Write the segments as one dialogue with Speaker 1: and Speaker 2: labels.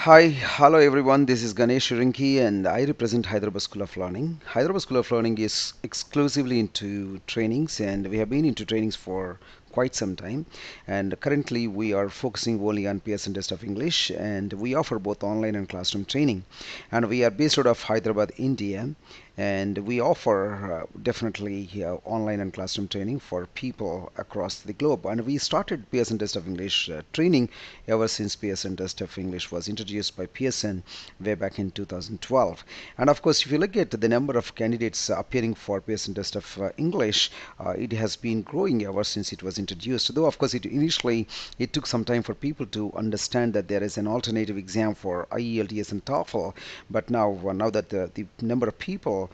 Speaker 1: Hi, hello everyone. This is Ganesh Yirrinki and I represent Hyderabad School of Learning. Hyderabad School of Learning is exclusively into trainings and we have been into trainings for quite some time. And currently we are focusing only on Pearson test of English and we offer both online and classroom training. And we are based out of Hyderabad, India. And we offer definitely online and classroom training for people across the globe. And we started Pearson test of English training ever since Pearson test of English was introduced by Pearson way back in 2012. And of course, if you look at the number of candidates appearing for Pearson test of English, it has been growing ever since it was introduced. Though of course, it took some time for people to understand that there is an alternative exam for IELTS and TOEFL. But now that the number of people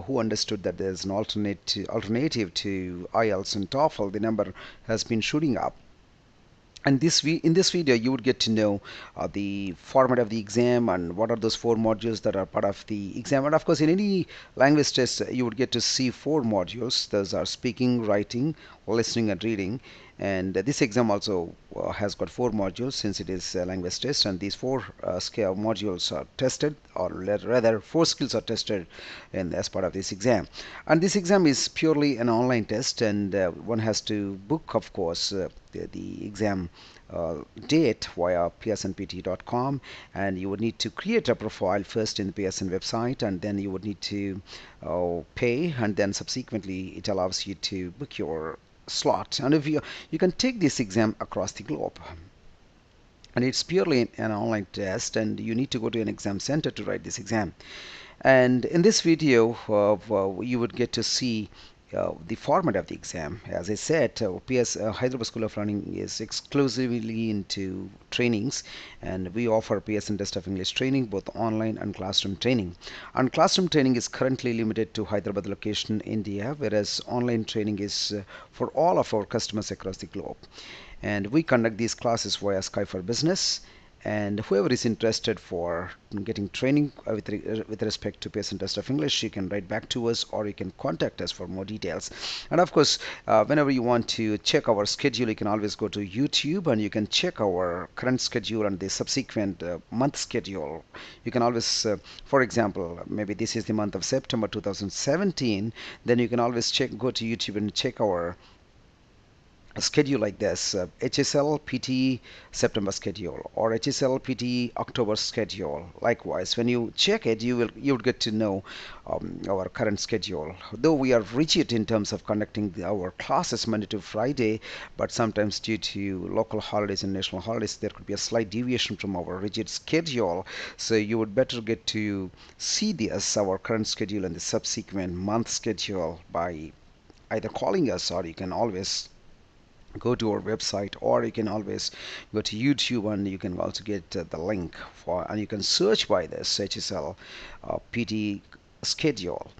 Speaker 1: who understood that there's an alternative to IELTS and TOEFL, the number has been shooting up. And in this video, you would get to know the format of the exam and what are those four modules that are part of the exam. And of course, in any language test, you would get to see four modules. Those are speaking, writing, listening, and reading. And this exam also has got four modules since it is a language test. And these four scale modules are tested, or rather, four skills are tested as part of this exam. And this exam is purely an online test, and one has to book, of course, the exam date via pearsonpt.com, and you would need to create a profile first in the Pearson website, and then you would need to pay, and then subsequently it allows you to book your slot. And if you can take this exam across the globe, and it's purely an online test, and you need to go to an exam center to write this exam. And in this video, you would get to see the format of the exam. As I said, Hyderabad School of Learning is exclusively into trainings, and we offer Pearson Test of English training, both online and classroom training. And classroom training is currently limited to Hyderabad location, India, whereas online training is for all of our customers across the globe. And we conduct these classes via Sky for Business, and whoever is interested for getting training with respect to Pearson test of English, you can write back to us or you can contact us for more details. And of course, whenever you want to check our schedule, you can always go to YouTube and you can check our current schedule and the subsequent month schedule. You can always, for example, maybe this is the month of September 2017, then you can always go to YouTube and check our a schedule like this, HSL PT September schedule or HSL PT October schedule. Likewise, when you check it, you would get to know our current schedule. Though we are rigid in terms of conducting our classes Monday to Friday, but sometimes due to local holidays and national holidays, there could be a slight deviation from our rigid schedule. So you would better get to see this our current schedule and the subsequent month schedule by either calling us, or you can always go to our website, or you can always go to YouTube and you can also get the link for, and you can search by this HSL PT schedule.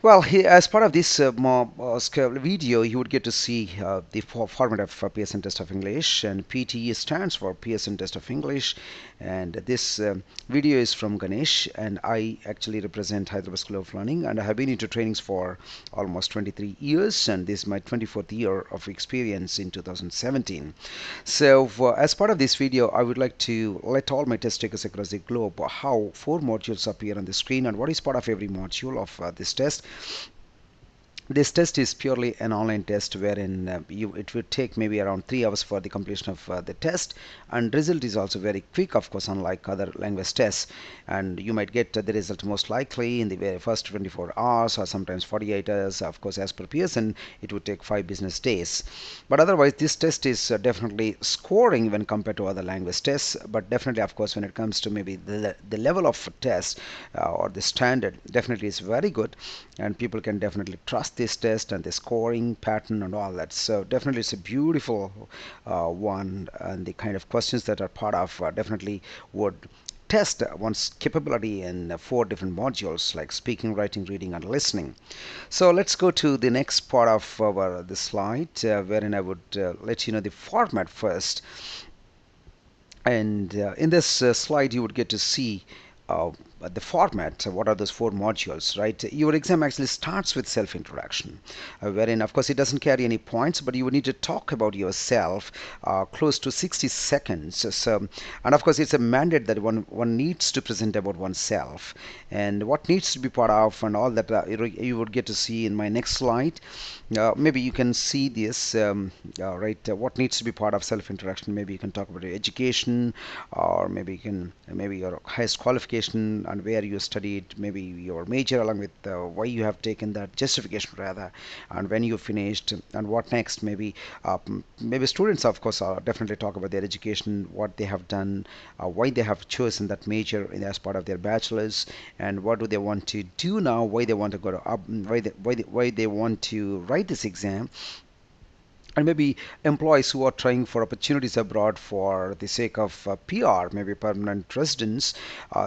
Speaker 1: Well, as part of this video, you would get to see the format of Pearson Test of English, and PTE stands for Pearson Test of English. And this video is from Ganesh, and I actually represent Hyderabad School of Learning, and I have been into trainings for almost 23 years, and this is my 24th year of experience in 2017. So, as part of this video, I would like to let all my test takers across the globe how four modules appear on the screen and what is part of every module of this test. This test is purely an online test wherein it will take maybe around 3 hours for the completion of the test, and result is also very quick, of course, unlike other language tests. And you might get the result most likely in the very first 24 hours or sometimes 48 hours. Of course, as per Pearson, it would take 5 business days. But otherwise, this test is definitely scoring when compared to other language tests. But definitely, of course, when it comes to maybe the level of test or the standard, definitely is very good, and people can definitely trust this test and the scoring pattern and all that. So definitely it's a beautiful one, and the kind of questions that are part of definitely would test one's capability in four different modules like speaking, writing, reading, and listening. So let's go to the next part of the slide, wherein I would let you know the format first. And in this slide, you would get to see the format. What are those four modules, right? Your exam actually starts with self-introduction, wherein, of course, it doesn't carry any points, but you would need to talk about yourself close to 60 seconds. So, and of course, it's a mandate that one needs to present about oneself and what needs to be part of and all that. You would get to see in my next slide. Maybe you can see this, right? What needs to be part of self-introduction? Maybe you can talk about your education, or maybe you can maybe your highest qualification and where you studied, maybe your major, along with why you have taken that, justification rather, and when you finished, and what next. Maybe students, of course, definitely talk about their education, what they have done, why they have chosen that major as part of their bachelor's, and what do they want to do now, why they want to go to why they want to write this exam. And maybe employees who are trying for opportunities abroad for the sake of PR, maybe permanent residence,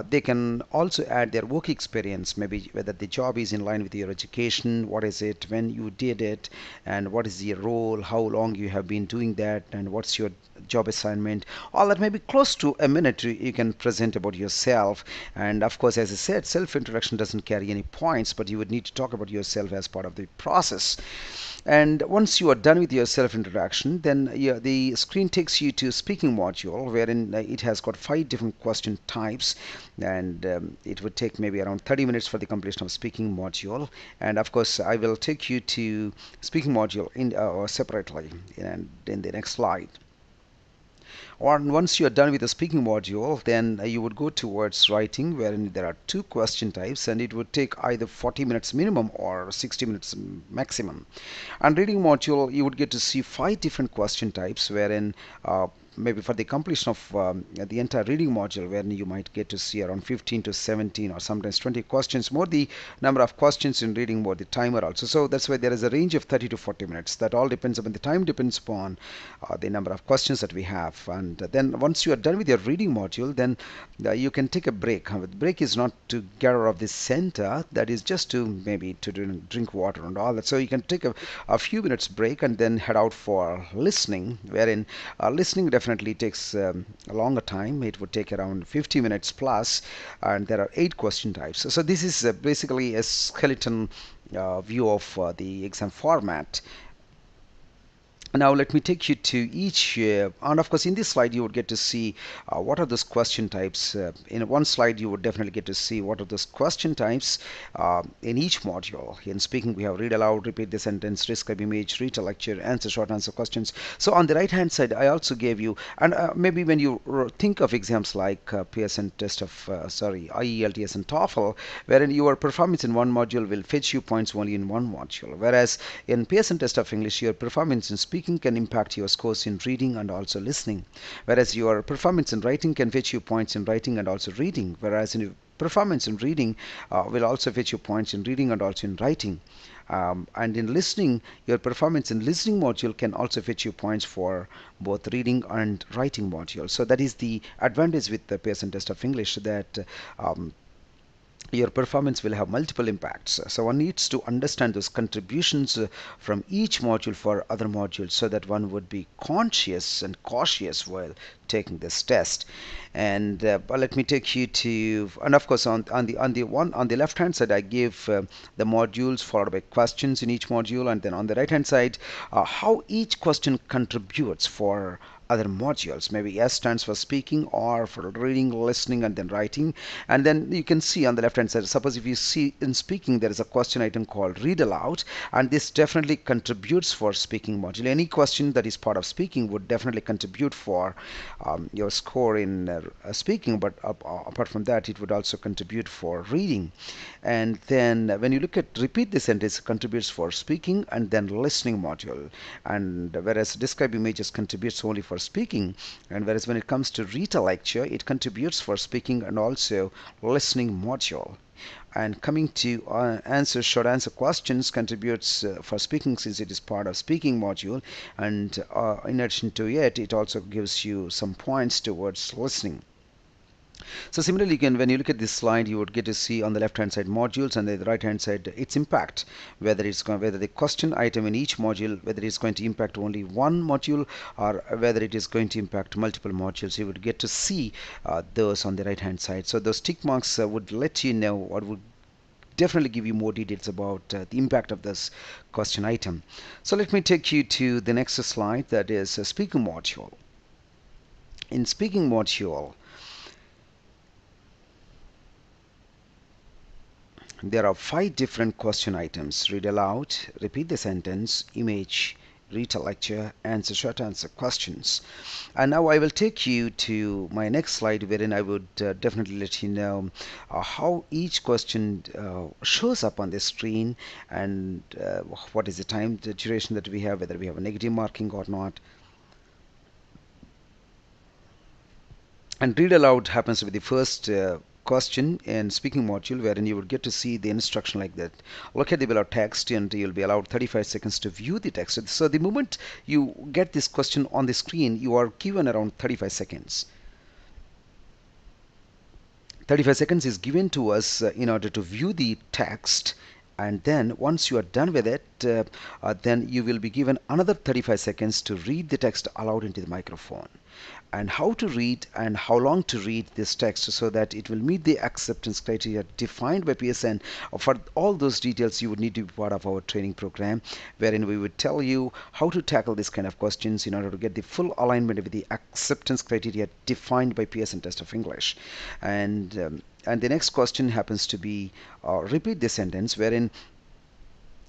Speaker 1: they can also add their work experience, maybe whether the job is in line with your education, what is it, when you did it, and what is your role, how long you have been doing that, and what's your job assignment. All that may be close to a minute you can present about yourself. And of course, as I said, self-introduction doesn't carry any points, but you would need to talk about yourself as part of the process. And once you are done with your self-introduction, then the screen takes you to speaking module, wherein it has got 5 different question types, and it would take maybe around 30 minutes for the completion of speaking module. And of course, I will take you to speaking module in separately and in the next slide. Or once you're done with the speaking module, then you would go towards writing, wherein there are 2 question types, and it would take either 40 minutes minimum or 60 minutes maximum. And reading module, you would get to see 5 different question types, wherein maybe for the completion of the entire reading module, wherein you might get to see around 15 to 17 or sometimes 20 questions. More the number of questions in reading, more the timer also. So that's why there is a range of 30 to 40 minutes. That all depends upon the time, depends upon the number of questions that we have. And then once you are done with your reading module, then you can take a break. The break is not to get out of the center, that is just to maybe to drink water and all that. So you can take a few minutes break and then head out for listening, wherein listening definitely takes a longer time. It would take around 50 minutes plus, and there are 8 question types. So this is basically a skeleton view of the exam format. Now let me take you to each, and of course in this slide you would get to see what are those question types. In one slide you would definitely get to see what are those question types in each module. In speaking we have read aloud, repeat the sentence, describe image, read a lecture, answer short answer questions. So on the right hand side I also gave you, and maybe when you think of exams like Pearson test of IELTS and TOEFL, wherein your performance in one module will fetch you points only in one module, whereas in Pearson test of English your performance in speaking can impact your scores in reading and also listening, whereas your performance in writing can fetch you points in writing and also reading, whereas in performance in reading will also fetch you points in reading and also in writing. And in listening, your performance in listening module can also fetch you points for both reading and writing module. So that is the advantage with the Pearson test of English, that your performance will have multiple impacts. So one needs to understand those contributions from each module for other modules, so that one would be conscious and cautious while taking this test. And but let me take you to, and of course on the left hand side I give the modules followed by questions in each module, and then on the right hand side how each question contributes for other modules. Maybe S stands for speaking, or for reading, listening, and then writing. And then you can see on the left hand side, suppose if you see in speaking there is a question item called read aloud, and this definitely contributes for speaking module. Any question that is part of speaking would definitely contribute for your score in speaking, but apart from that it would also contribute for reading. And then when you look at repeat the sentence, it contributes for speaking and then listening module, and whereas describe images contributes only for speaking, and whereas when it comes to read a lecture it contributes for speaking and also listening module. And coming to answer short answer questions contributes for speaking, since it is part of speaking module, and in addition to it, it also gives you some points towards listening. So similarly, you can, when you look at this slide, you would get to see on the left-hand side modules and the right-hand side its impact, whether the question item in each module, whether it's going to impact only one module or whether it is going to impact multiple modules. You would get to see those on the right-hand side. So those tick marks would let you know, or would definitely give you more details about the impact of this question item. So let me take you to the next slide, that is a speaking module. In speaking module, there are 5 different question items: read aloud, repeat the sentence, image, read a lecture, answer short answer questions. And now I will take you to my next slide, wherein I would definitely let you know how each question shows up on the screen, and what is the time, the duration that we have, whether we have a negative marking or not. And read aloud happens to be the first question in speaking module, wherein you would get to see the instruction like that: look at the below text and you'll be allowed 35 seconds to view the text. So the moment you get this question on the screen, you are given around 35 seconds. 35 seconds is given to us in order to view the text, and then once you are done with it, then you will be given another 35 seconds to read the text aloud into the microphone. And how to read and how long to read this text so that it will meet the acceptance criteria defined by Pearson. For all those details, you would need to be part of our training program, wherein we would tell you how to tackle this kind of questions in order to get the full alignment with the acceptance criteria defined by Pearson test of English. And the next question happens to be repeat the sentence, wherein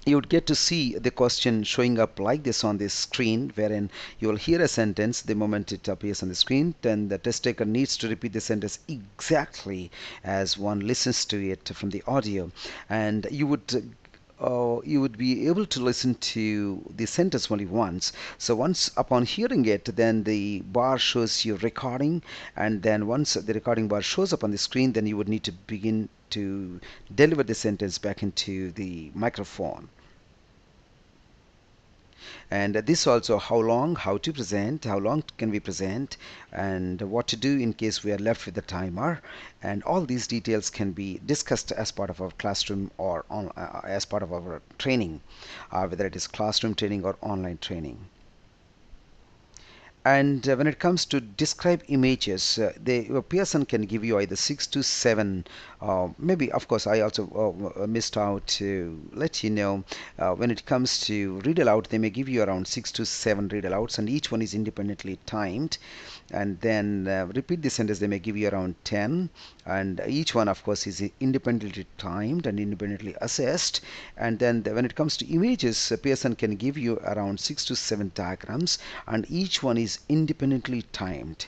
Speaker 1: you would get to see the question showing up like this on the screen, wherein you will hear a sentence. The moment it appears on the screen, then the test taker needs to repeat the sentence exactly as one listens to it from the audio, and you would be able to listen to the sentence only once. So once upon hearing it, then the bar shows you recording, and then once the recording bar shows up on the screen, then you would need to begin to deliver the sentence back into the microphone. And this also, how to present, how long can we present, and what to do in case we are left with the timer. And all these details can be discussed as part of our classroom or as part of our training, whether it is classroom training or online training. And when it comes to describe images, the Pearson can give you either 6 to 7. Maybe, of course, I also missed out to let you know, when it comes to read aloud, they may give you around 6 to 7 read alouds, and each one is independently timed. And then repeat the sentence, they may give you around 10, and each one, of course, is independently timed and independently assessed. And then when it comes to images, Pearson can give you around 6 to 7 diagrams, and each one is independently timed.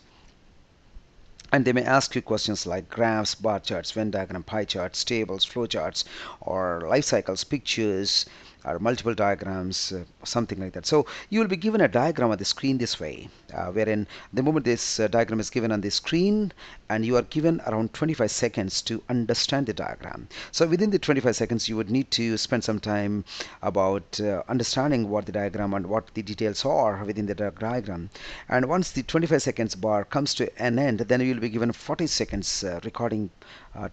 Speaker 1: And they may ask you questions like graphs, bar charts, Venn diagram, pie charts, tables, flow charts, or life cycles, pictures, or multiple diagrams, something like that. So you will be given a diagram on the screen this way, wherein the moment this diagram is given on the screen, and you are given around 25 seconds to understand the diagram. So within the 25 seconds, you would need to spend some time about understanding what the diagram and what the details are within the diagram. And once the 25 seconds bar comes to an end, then you will be given 40 seconds recording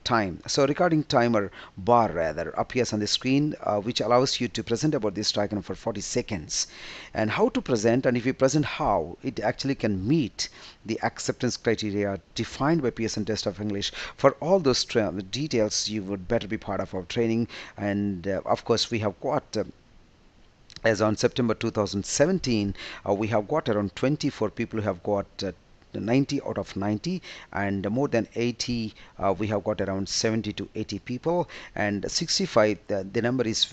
Speaker 1: time. So recording timer bar rather appears on the screen, which allows you to present about this diagram for 40 seconds. And how to present, and if you present how, it actually can meet the acceptance criteria defined by Pearson test of English. For all those details, you would better be part of our training. And of course, we have got as on September 2017, we have got around 24 people who have got 90 out of 90, and more than 80, we have got around 70 to 80 people, and 65, the number is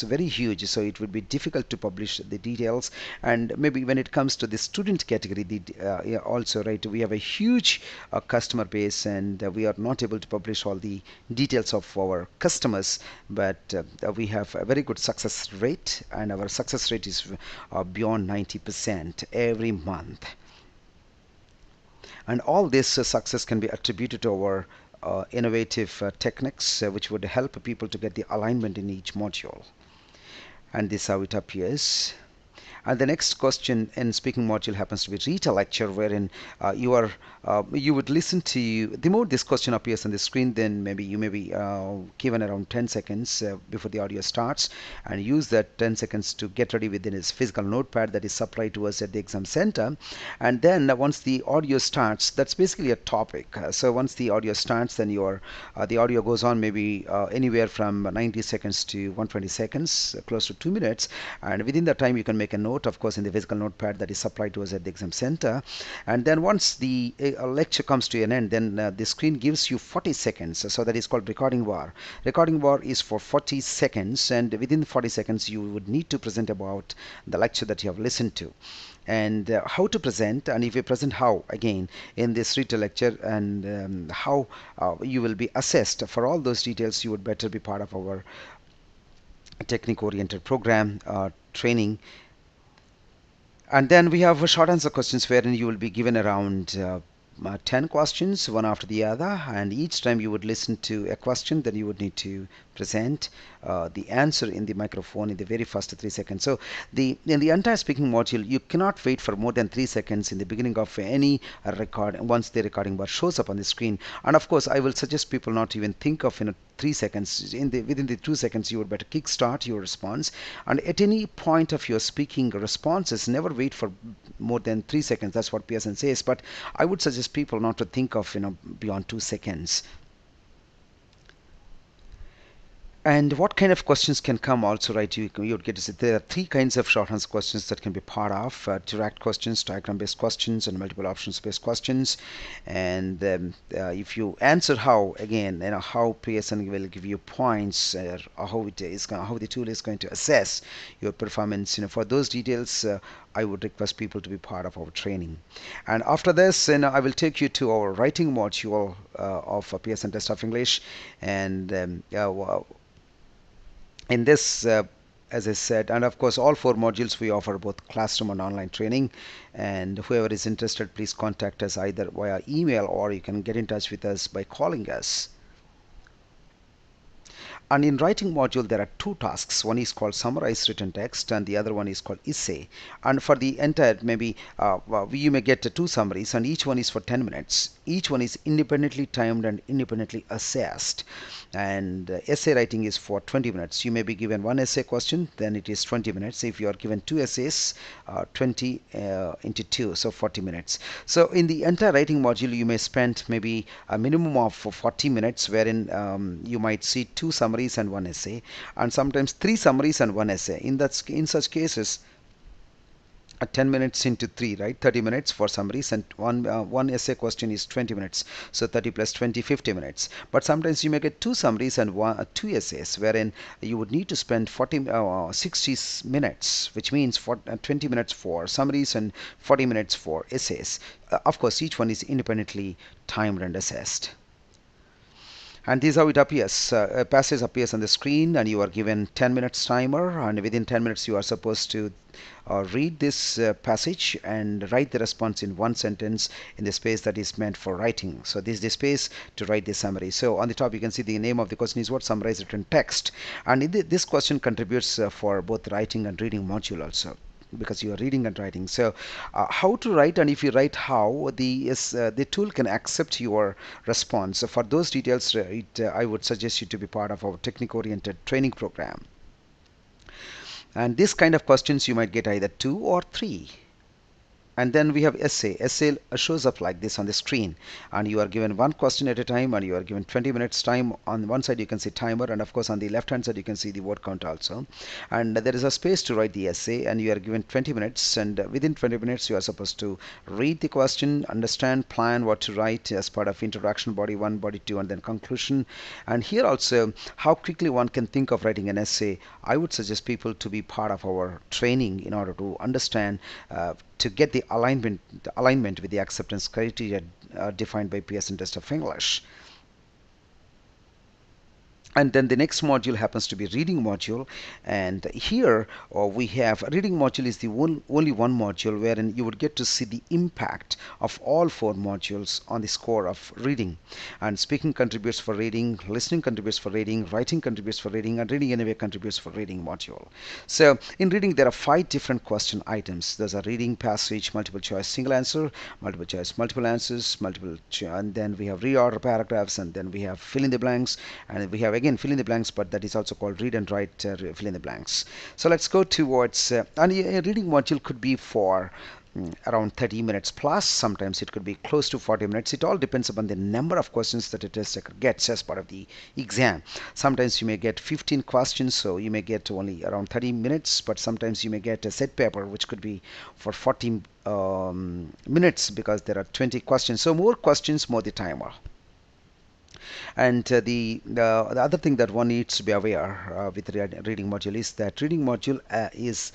Speaker 1: very huge, so it would be difficult to publish the details. And maybe when it comes to the student category, yeah, also, right, we have a huge customer base, and we are not able to publish all the details of our customers, but we have a very good success rate, and our success rate is beyond 90% every month. And all this success can be attributed to our innovative techniques, which would help people to get the alignment in each module. And this is how it appears. And the next question in speaking module happens to be read a lecture, wherein you would listen to the more this question appears on the screen, then maybe you may be given around 10 seconds before the audio starts, and use that 10 seconds to get ready within his physical notepad that is supplied to us at the exam center. And then once the audio starts, that's basically a topic. So once the audio starts, then the audio goes on maybe anywhere from 90 seconds to 120 seconds, close to 2 minutes. And within that time, you can make a note, of course, in the physical notepad that is supplied to us at the exam center. And then once the lecture comes to an end, then the screen gives you 40 seconds. So that is called recording bar. Recording bar is for 40 seconds, and within 40 seconds, you would need to present about the lecture that you have listened to, and how to present, and if you present how, again, in this retail lecture, and how you will be assessed. For all those details, you would better be part of our technique oriented program training. And then we have short answer questions, wherein you will be given around 10 questions, one after the other, and each time you would listen to a question, then you would need to present the answer in the microphone in the very first 3 seconds. So in the entire speaking module, you cannot wait for more than 3 seconds in the beginning of any record once the recording bar shows up on the screen. And of course, I will suggest people not to even think of 3 seconds. Within the 2 seconds, you would better kickstart your response. And at any point of your speaking responses, never wait for more than 3 seconds. That's what Pearson says. But I would suggest people not to think of beyond 2 seconds. And what kind of questions can come also, right? You would get to see there are three kinds of short answer questions that can be part of: direct questions, diagram-based questions, and multiple options-based questions. And if you answer how, again, how Pearson will give you points, how the tool is going to assess your performance. For those details, I would request people to be part of our training. And after this, I will take you to our writing module of Pearson Test of English, and in this, as I said, and of course, all four modules we offer both classroom and online training. And whoever is interested, please contact us either via email, or you can get in touch with us by calling us. And in writing module, there are two tasks. One is called summarize written text, and the other one is called essay. And for the entire, maybe you may get two summaries, and each one is for 10 minutes. Each one is independently timed and independently assessed. And essay writing is for 20 minutes. You may be given one essay question, then it is 20 minutes. If you are given two essays, 20 into 2, so 40 minutes. So in the entire writing module, you may spend maybe a minimum of 40 minutes, wherein you might see two summaries and one essay, and sometimes three summaries and one essay. In such cases, 10 minutes into 3, right? 30 minutes for summaries, and one essay question is 20 minutes. So 30 plus 20, 50 minutes. But sometimes you may get two summaries and two essays, wherein you would need to spend 60 minutes, which means 20 minutes for summaries and 40 minutes for essays. Of course, each one is independently timed and assessed. And this is how it appears. A passage appears on the screen, and you are given 10 minutes timer, and within 10 minutes you are supposed to read this passage and write the response in one sentence in the space that is meant for writing. So this is the space to write the summary. So on the top you can see the name of the question is what? Summarize written text. And this question contributes for both writing and reading module also, because you are reading and writing. So how to write, and if you write how, the tool can accept your response. So for those details, I would suggest you to be part of our technique oriented training program. And this kind of questions you might get either 2 or 3. And then we have essay. Essay shows up like this on the screen, and you are given one question at a time, and you are given 20 minutes time. On one side you can see timer, and of course on the left hand side you can see the word count also. And there is a space to write the essay, and you are given 20 minutes, and within 20 minutes you are supposed to read the question, understand, plan what to write as part of introduction, body 1, body 2, and then conclusion. And here also, how quickly one can think of writing an essay. I would suggest people to be part of our training in order to understand, to get the alignment with the acceptance criteria defined by Pearson Test of English. And then the next module happens to be reading module, and here we have reading module is the only one module wherein you would get to see the impact of all four modules on the score of reading. And speaking contributes for reading, listening contributes for reading, writing contributes for reading, and reading anyway contributes for reading module. So in reading there are 5 different question items. Those are reading, passage, multiple choice, single answer, multiple choice, multiple answers, and then we have reorder paragraphs, and then we have fill in the blanks, and we have again fill in the blanks, but that is also called read and write fill in the blanks. So let's go towards and a reading module could be for around 30 minutes plus. Sometimes it could be close to 40 minutes. It all depends upon the number of questions that a test taker gets as part of the exam. Sometimes you may get 15 questions, so you may get only around 30 minutes, but sometimes you may get a set paper which could be for 40 minutes because there are 20 questions. So more questions, more the timer. And the other thing that one needs to be aware with the reading module is that reading module is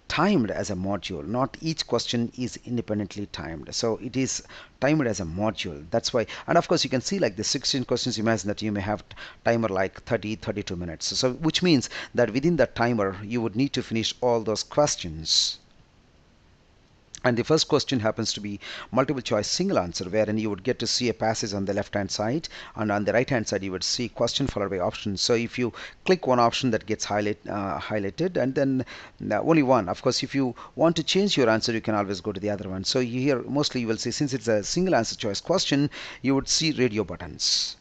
Speaker 1: timed as a module. Not each question is independently timed, so it is timed as a module. That's why. And of course you can see like the 16 questions, imagine that you may have timer like 32 minutes, so which means that within that timer you would need to finish all those questions. And the first question happens to be multiple choice single answer, wherein you would get to see a passage on the left hand side, and on the right hand side you would see question followed by options. So if you click one option, that gets highlighted, and then only one. Of course, if you want to change your answer, you can always go to the other one. So here mostly you will see, since it's a single answer choice question, you would see radio buttons.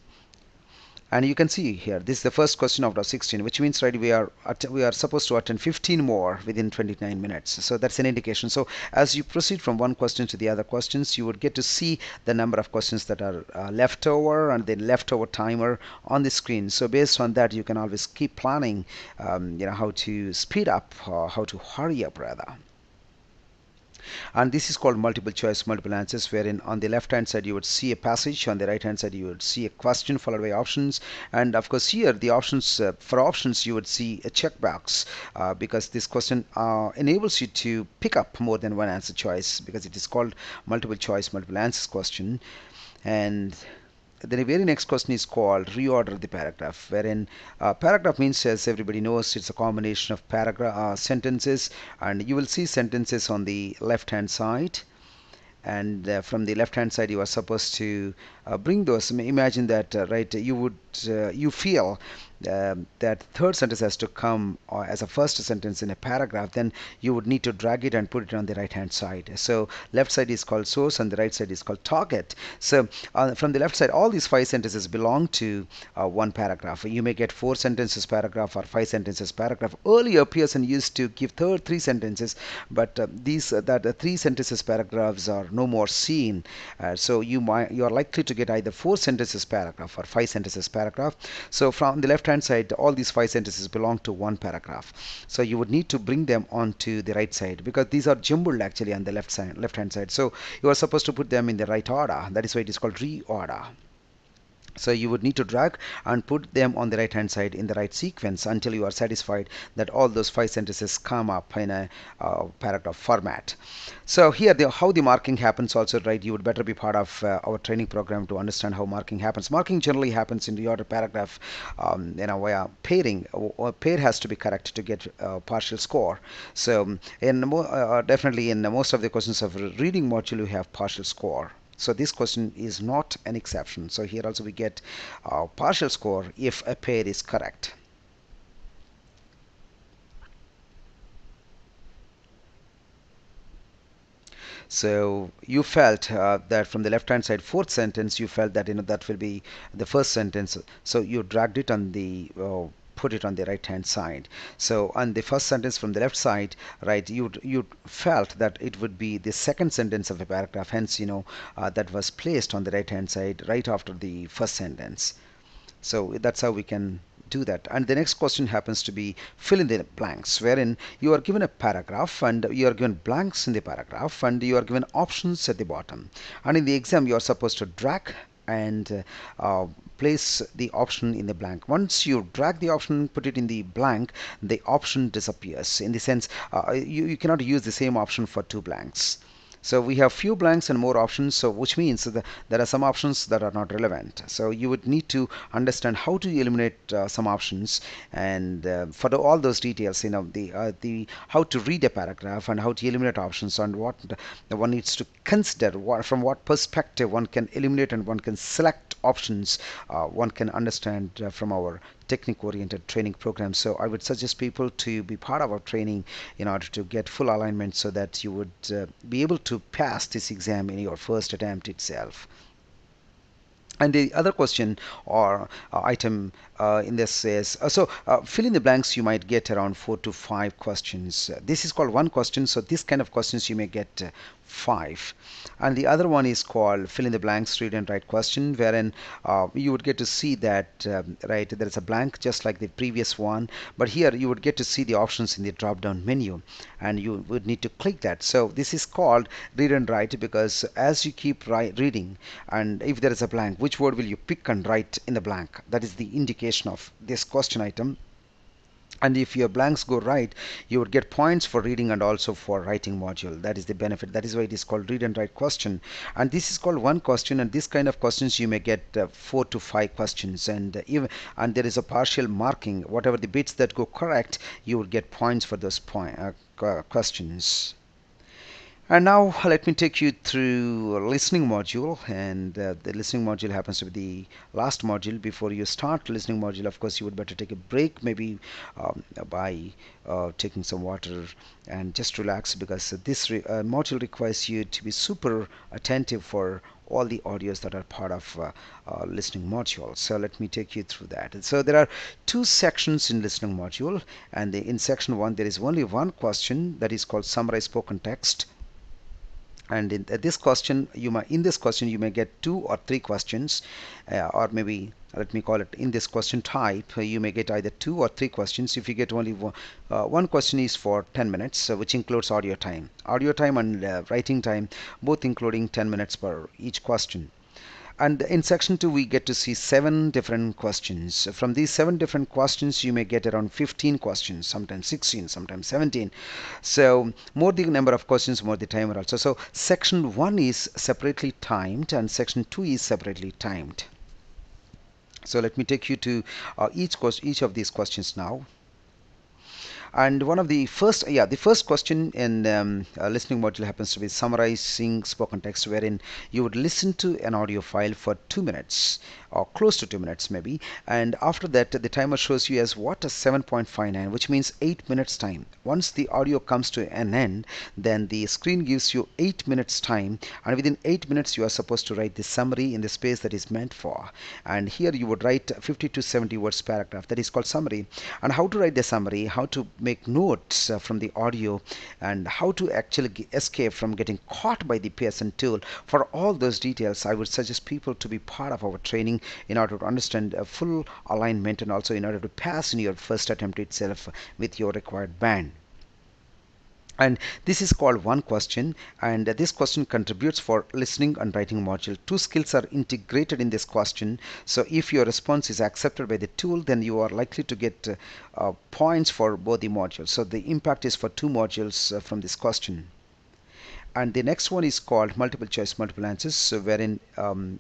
Speaker 1: And you can see here, this is the first question out of 16, which means right we are supposed to attend 15 more within 29 minutes. So that's an indication. So as you proceed from one question to the other questions, you would get to see the number of questions that are left over and the leftover timer on the screen. So based on that, you can always keep planning, how to speed up, how to hurry up rather. And this is called multiple choice multiple answers, wherein on the left hand side you would see a passage, on the right hand side you would see a question followed by options. And of course here the options, for options you would see a checkbox, because this question enables you to pick up more than one answer choice, because it is called multiple choice multiple answers question. And the very next question is called reorder the paragraph, wherein paragraph means, as everybody knows, it's a combination of paragraph sentences, and you will see sentences on the left hand side. And from the left hand side you are supposed to bring those. Imagine that right, you feel that third sentence has to come as a first sentence in a paragraph, then you would need to drag it and put it on the right hand side. So left side is called source and the right side is called target. So from the left side, all these 5 sentences belong to one paragraph. You may get 4 sentences paragraph or 5 sentences paragraph. Earlier Pearson used to give 3 sentences, but these 3 sentences paragraphs are no more seen. So you are likely to get either 4 sentences paragraph or 5 sentences paragraph. So from the left hand side, all these 5 sentences belong to one paragraph. So you would need to bring them onto the right side, because these are jumbled actually on the left hand side. So you are supposed to put them in the right order. That is why it is called reorder. So you would need to drag and put them on the right hand side in the right sequence until you are satisfied that all those 5 sentences come up in a paragraph format. So here how the marking happens also, right? You would better be part of our training program to understand how marking happens. Marking generally happens in the order paragraph via pairing. Pair has to be correct to get partial score. So definitely in most of the questions of reading module you have partial score. So this question is not an exception. So here also we get partial score if a pair is correct. So you felt that from the left hand side, 4th sentence, you felt that that will be the first sentence. So you dragged it on the put it on the right hand side. So on the first sentence from the left side, right, you felt that it would be the second sentence of a paragraph, hence that was placed on the right hand side right after the first sentence. So that's how we can do that. And the next question happens to be fill in the blanks, wherein you are given a paragraph and you are given blanks in the paragraph and you are given options at the bottom. And in the exam you are supposed to drag and place the option in the blank. Once you drag the option, put it in the blank, the option disappears. In the sense, you cannot use the same option for 2 blanks. So we have few blanks and more options, so which means that there are some options that are not relevant. So you would need to understand how to eliminate some options, and for all those details, the how to read a paragraph and how to eliminate options, and what one needs to consider, from what perspective one can eliminate and one can select options, one can understand from our technique oriented training program. So I would suggest people to be part of our training in order to get full alignment, so that you would be able to pass this exam in your first attempt itself. And the other question or item in this is fill in the blanks. You might get around 4 to 5 questions. This is called one question. So this kind of questions you may get five. And the other one is called fill in the blanks, read and write question, wherein you would get to see that right, there is a blank just like the previous one, but here you would get to see the options in the drop down menu, and you would need to click that. So this is called read and write, because as you keep reading, and if there is a blank, which word will you pick and write in the blank? That is the indication of this question item. And if your blanks go right, you would get points for reading and also for writing module. That is the benefit. That is why it is called read and write question. And this is called one question, and this kind of questions you may get 4 to 5 questions, and even and there is a partial marking. Whatever the bits that go correct, you will get points for those questions. And now let me take you through a listening module, and the listening module happens to be the last module. Before you start listening module, of course, you would better take a break, maybe by taking some water and just relax, because this module requires you to be super attentive for all the audios that are part of listening module. So let me take you through that. So there are two sections in listening module, and in section 1 there is only one question, that is called summarize spoken text. And in this question you may get 2 or 3 questions, or maybe let me call it, in this question type you may get either 2 or 3 questions. If you get only one question is for 10 minutes, which includes audio time and writing time, both including 10 minutes per each question. And in section 2 we get to see 7 different questions. From these 7 different questions you may get around 15 questions, sometimes 16, sometimes 17. So more the number of questions, more the timer also. So section 1 is separately timed and section 2 is separately timed. So let me take you to each of these questions now. And one of the first, the first question in listening module happens to be summarizing spoken text, wherein you would listen to an audio file for 2 minutes or close to 2 minutes maybe, and after that the timer shows you as what a 7.59, which means 8 minutes time. Once the audio comes to an end, then the screen gives you 8 minutes time, and within 8 minutes you are supposed to write the summary in the space that is meant for. And here you would write 50 to 70 words paragraph, that is called summary. And how to write the summary, how to make notes from the audio, and how to actually escape from getting caught by the Pearson tool. For all those details, I would suggest people to be part of our training in order to understand a full alignment, and also in order to pass in your first attempt itself with your required band. And this is called one question, and this question contributes for listening and writing module. 2 skills are integrated in this question, so if your response is accepted by the tool, then you are likely to get points for both the modules. So the impact is for 2 modules from this question. And the next one is called multiple choice multiple answers, so wherein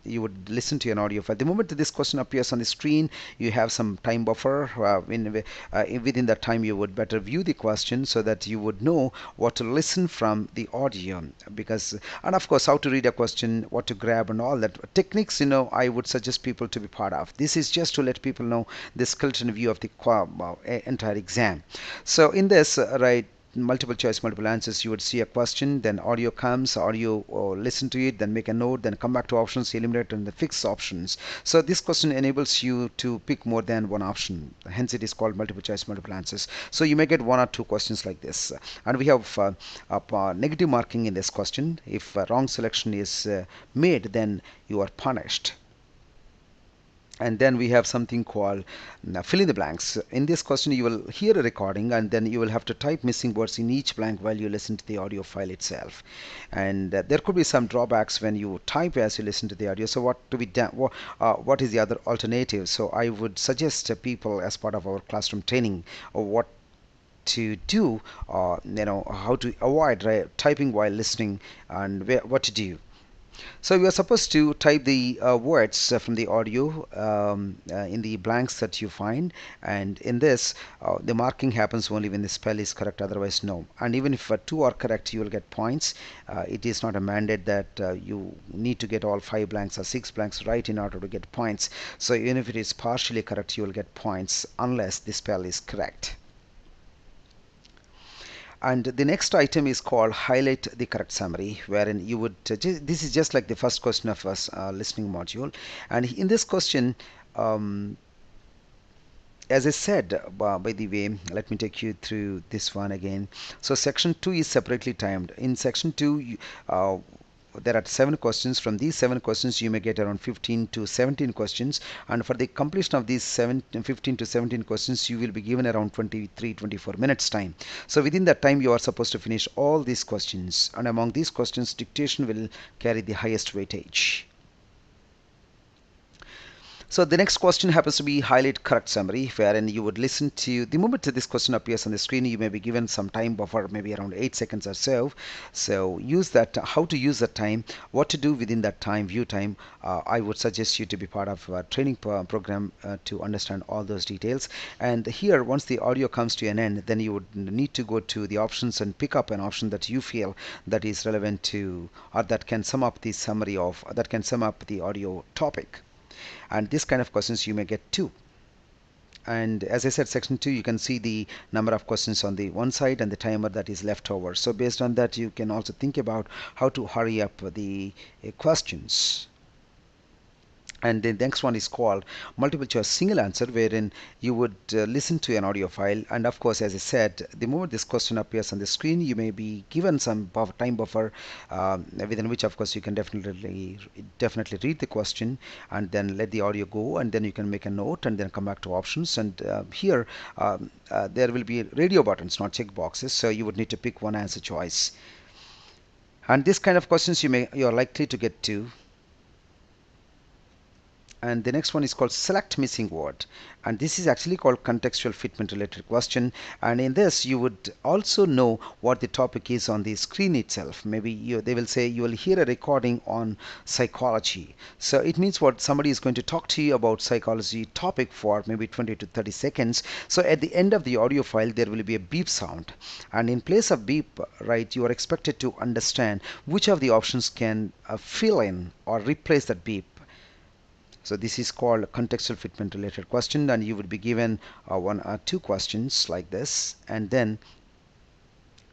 Speaker 1: you would listen to an audio file. The moment that this question appears on the screen, you have some time buffer. Within that time you would better view the question, so that you would know what to listen from the audio, because, and of course how to read a question, what to grab, and all that techniques, I would suggest people to be part of. This is just to let people know the skeleton view of the entire exam. So in this right, multiple choice multiple answers, you would see a question, then audio comes, listen to it, then make a note, then come back to options, eliminate, and the fix options. So this question enables you to pick more than one option, hence it is called multiple choice multiple answers. So you may get 1 or 2 questions like this. And we have negative marking in this question. If a wrong selection is made, then you are punished. And then we have something called fill in the blanks. In this question you will hear a recording, and then you will have to type missing words in each blank while you listen to the audio file itself. And there could be some drawbacks when you type as you listen to the audio. So what to be done, what is the other alternative? So I would suggest people, as part of our classroom training, what to do, how to avoid typing while listening, and what to do. So you are supposed to type the words from the audio in the blanks that you find, and in this, the marking happens only when the spell is correct. Otherwise, no. And even if two are correct, you will get points. It is not a mandate that you need to get all five blanks or six blanks right in order to get points. So even if it is partially correct, you will get points unless the spell is correct. And the next item is called highlight the correct summary, wherein you would this is just like the first question of us listening module. And in this question, um, as I said, by the way, let me take you through this one again. So section 2 is separately timed. In section 2, there are 7 questions. From these 7 questions, you may get around 15 to 17 questions. And for the completion of these 15 to 17 questions, you will be given around 23-24 minutes time. So within that time, you are supposed to finish all these questions. And among these questions, dictation will carry the highest weightage. So the next question happens to be highlight correct summary, wherein you would listen to the moment this question appears on the screen, you may be given some time buffer, maybe around 8 seconds or so. So use that, how to use that time, what to do within that time, view time. I would suggest you to be part of a training program to understand all those details. And here, once the audio comes to an end, then you would need to go to the options and pick up an option that you feel that is relevant to, or that can sum up the summary of, that can sum up the audio topic. And this kind of questions you may get 2. And as I said, section 2, you can see the number of questions on the one side and the timer that is left over. So based on that, you can also think about how to hurry up the questions. And the next one is called multiple choice single answer, wherein you would listen to an audio file. And of course, as I said, the moment this question appears on the screen, you may be given some time buffer within which, of course, you can definitely read the question and then let the audio go, and then you can make a note and then come back to options. And here there will be radio buttons, not check boxes. So you would need to pick one answer choice. And this kind of questions you are likely to get 2. And the next one is called select missing word, and this is actually called contextual fitment related question. And in this, you would also know what the topic is on the screen itself. Maybe they will say you will hear a recording on psychology. So it means what somebody is going to talk to you about psychology topic for maybe 20 to 30 seconds. So at the end of the audio file, there will be a beep sound, and in place of beep, right, you are expected to understand which of the options can fill in or replace that beep. So this is called contextual fitment related question, and you would be given 1 or 2 questions like this. And then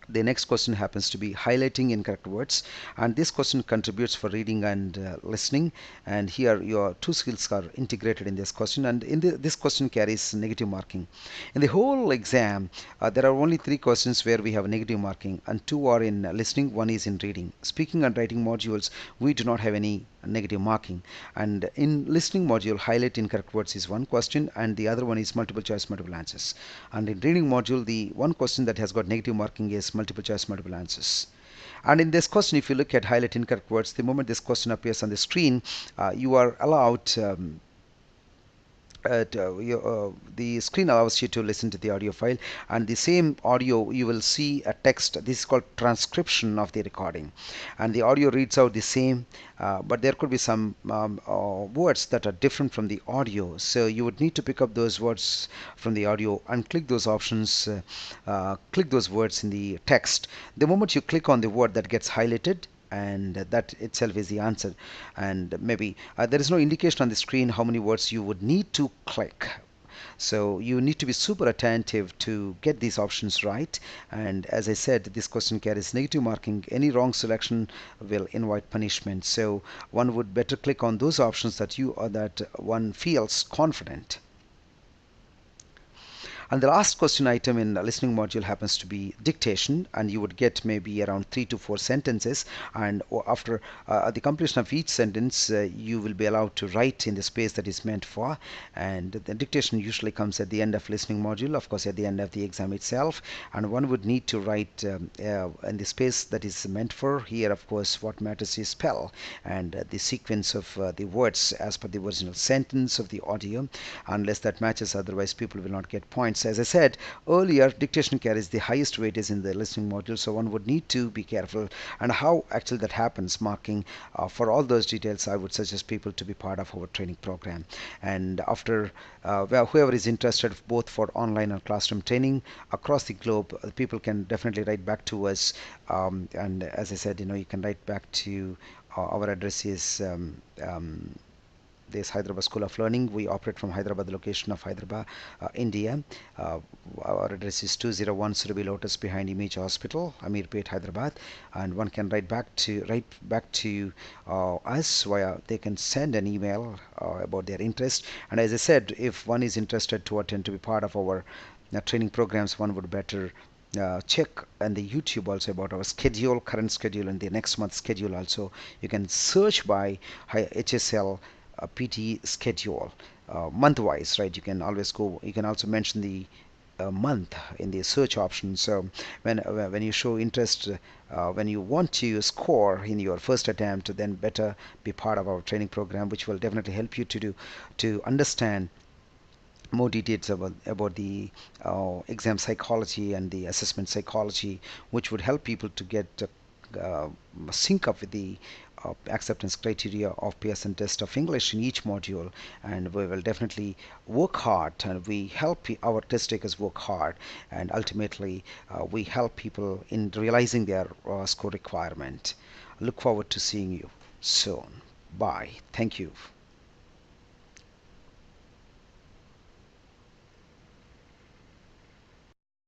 Speaker 1: the next question happens to be highlighting incorrect words, and this question contributes for reading and listening. And here your 2 skills are integrated in this question, and this question carries negative marking. In the whole exam, there are only 3 questions where we have negative marking, and 2 are in listening, 1 is in reading. Speaking and writing modules, we do not have any negative marking. And in listening module, highlight incorrect words is 1 question, and the other one is multiple choice multiple answers. And in reading module, the 1 question that has got negative marking is multiple choice multiple answers. And in this question, if you look at highlight incorrect words, the moment this question appears on the screen, you are allowed the screen allows you to listen to the audio file, and the same audio you will see a text. This is called transcription of the recording, and the audio reads out the same, but there could be some words that are different from the audio. So you would need to pick up those words from the audio and click those options, click those words in the text. The moment you click on the word, that gets highlighted, and that itself is the answer. And maybe there is no indication on the screen how many words you would need to click. So you need to be super attentive to get these options right. And as I said, this question carries negative marking. Any wrong selection will invite punishment. So one would better click on those options that that one feels confident. And the last question item in the listening module happens to be dictation, and you would get maybe around 3 to 4 sentences. And after the completion of each sentence, you will be allowed to write in the space that is meant for. And the dictation usually comes at the end of listening module, of course, at the end of the exam itself. And one would need to write in the space that is meant for. Here, of course, what matters is spell and the sequence of the words as per the original sentence of the audio. Unless that matches, otherwise people will not get points. So as I said earlier, dictation carries the highest weightage in the listening module, so one would need to be careful. And how actually that happens, marking, for all those details, I would suggest people to be part of our training program. And after, well, whoever is interested both for online and classroom training across the globe, people can definitely write back to us. And as I said, you can write back to our address is this Hyderabad School of Learning. We operate from Hyderabad, location of Hyderabad, India. Uh, our address is 201 Surabhi Lotus behind Image Hospital, Amirpet, Hyderabad. And one can write back to us via. They can send an email about their interest. And as I said, if one is interested to attend to be part of our training programs, one would better check on the YouTube also about our schedule, current schedule, and the next month's schedule also. You can search by HSL PT schedule month wise, right? You can always go, you can also mention the month in the search option. So when you show interest, when you want to score in your first attempt, then better be part of our training program, which will definitely help you to understand more details about the exam psychology and the assessment psychology, which would help people to get uh, sync up with the acceptance criteria of Pearson test of English in each module. And we will definitely work hard, and we help our test takers work hard, and ultimately we help people in realizing their score requirement. Look forward to seeing you soon. Bye. Thank you.